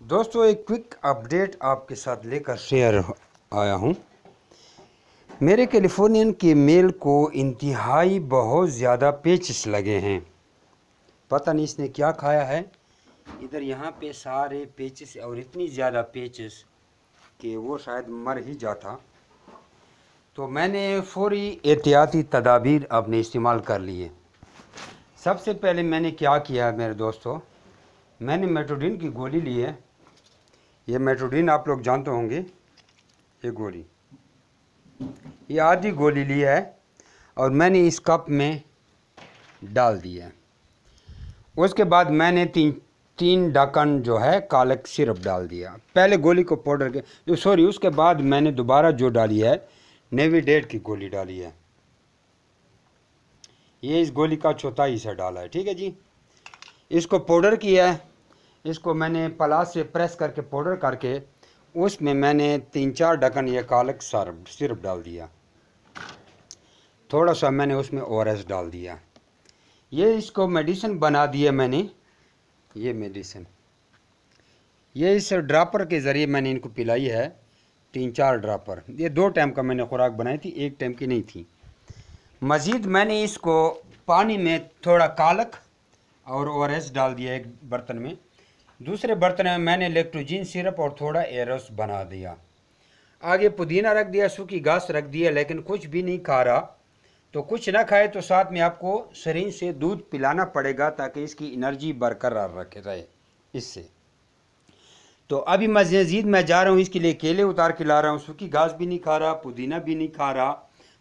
दोस्तों एक quick update आपके साथ लेकर शेयर आया हूँ। मेरे कैलिफोर्नियन के मेल को इंतहाई बहुत ज़्यादा पेचेस लगे हैं। पता नहीं इसने क्या खाया है। इधर यहाँ पे सारे पेचेस और इतनी ज़्यादा पेचेस कि वो शायद मर ही जाता। तो मैंने फौरी एहतियाती तदाबीर अपने इस्तेमाल कर लिए। सबसे पहले मैंने क्या किया मेरे दोस्तों, मैंने मेट्रोडिन की गोली ली है। ये मेट्रोडिन आप लोग जानते होंगे। ये गोली, ये आधी गोली ली है और मैंने इस कप में डाल दिया। उसके बाद मैंने तीन ढक्कन जो है कालक सिरप डाल दिया। पहले गोली को पाउडर के उसके बाद मैंने दोबारा जो डाली है नेविडेट की गोली डाली है। ये इस गोली का चौथाई हिस्सा डाला है। ठीक है जी। इसको पाउडर किया है। इसको मैंने पलास से प्रेस करके पाउडर करके उसमें मैंने 3-4 ढक्कन ये कालक सिरप डाल दिया। थोड़ा सा मैंने उसमें ओआरएस डाल दिया। ये इसको मेडिसिन बना दिया मैंने। ये मेडिसिन ये इस ड्रापर के ज़रिए मैंने इनको पिलाई है। 3-4 ड्रापर। ये 2 टाइम का मैंने खुराक बनाई थी, 1 टाइम की नहीं थी। मज़ीद मैंने इसको पानी में थोड़ा कालक और ओआरएस डाल दिया एक बर्तन में। दूसरे बर्तन में मैंने लेक्टोजिन सिरप और थोड़ा एरस बना दिया। आगे पुदीना रख दिया, सूखी घास रख दिया, लेकिन कुछ भी नहीं खा रहा। तो कुछ ना खाए तो साथ में आपको शरीर से दूध पिलाना पड़ेगा ताकि इसकी एनर्जी बरकरार रखे रहे इससे। तो अभी मज़ीद मैं जा रहा हूँ, इसके लिए केले उतार के ला रहा हूँ। सूखी घास भी नहीं खा रहा, पुदीना भी नहीं खा रहा,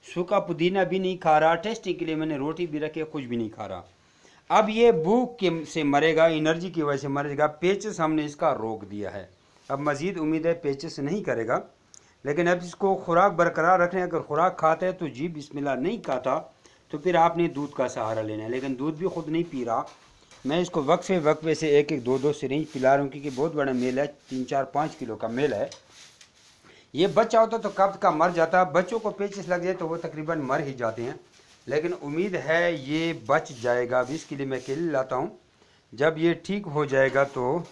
सूखा पुदीना भी नहीं खा रहा। टेस्टिंग के लिए मैंने रोटी भी रखी है, कुछ भी नहीं खा रहा। अब ये भूख के से मरेगा, एनर्जी की वजह से मरेगा। पेचेस हमने इसका रोक दिया है। अब मज़ीद उम्मीद है पेचेस नहीं करेगा, लेकिन अब इसको खुराक बरकरार रखने। अगर खुराक खाता है तो जी बिस्मिल्लाह, नहीं खाता तो फिर आपने दूध का सहारा लेना है। लेकिन दूध भी खुद नहीं पी रहा। मैं इसको वक्फे से 1-1, 2-2 सिरिंज पिला रहा हूँ, क्योंकि बहुत बड़ा मेल है। 3-4-5 किलो का मेल है। ये बच्चा होता तो कब का मर जाता। बच्चों को पेचेस लग जाए तो वो तकरीबन मर ही जाते हैं, लेकिन उम्मीद है ये बच जाएगा। अभी इसके लिए मैं केले लाता हूँ। जब ये ठीक हो जाएगा तो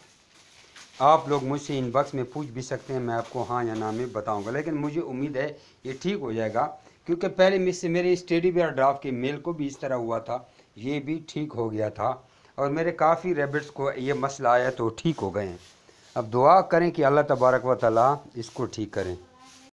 आप लोग मुझसे इनबॉक्स में पूछ भी सकते हैं, मैं आपको हाँ या ना में बताऊंगा। लेकिन मुझे उम्मीद है ये ठीक हो जाएगा, क्योंकि पहले मुझसे मेरे स्टेडी बियर ड्राफ्ट के मेल को भी इस तरह हुआ था, ये भी ठीक हो गया था। और मेरे काफ़ी रैबिट्स को ये मसला आया तो ठीक हो गए हैं। अब दुआ करें कि अल्लाह तबारक व तआला इसको ठीक करें।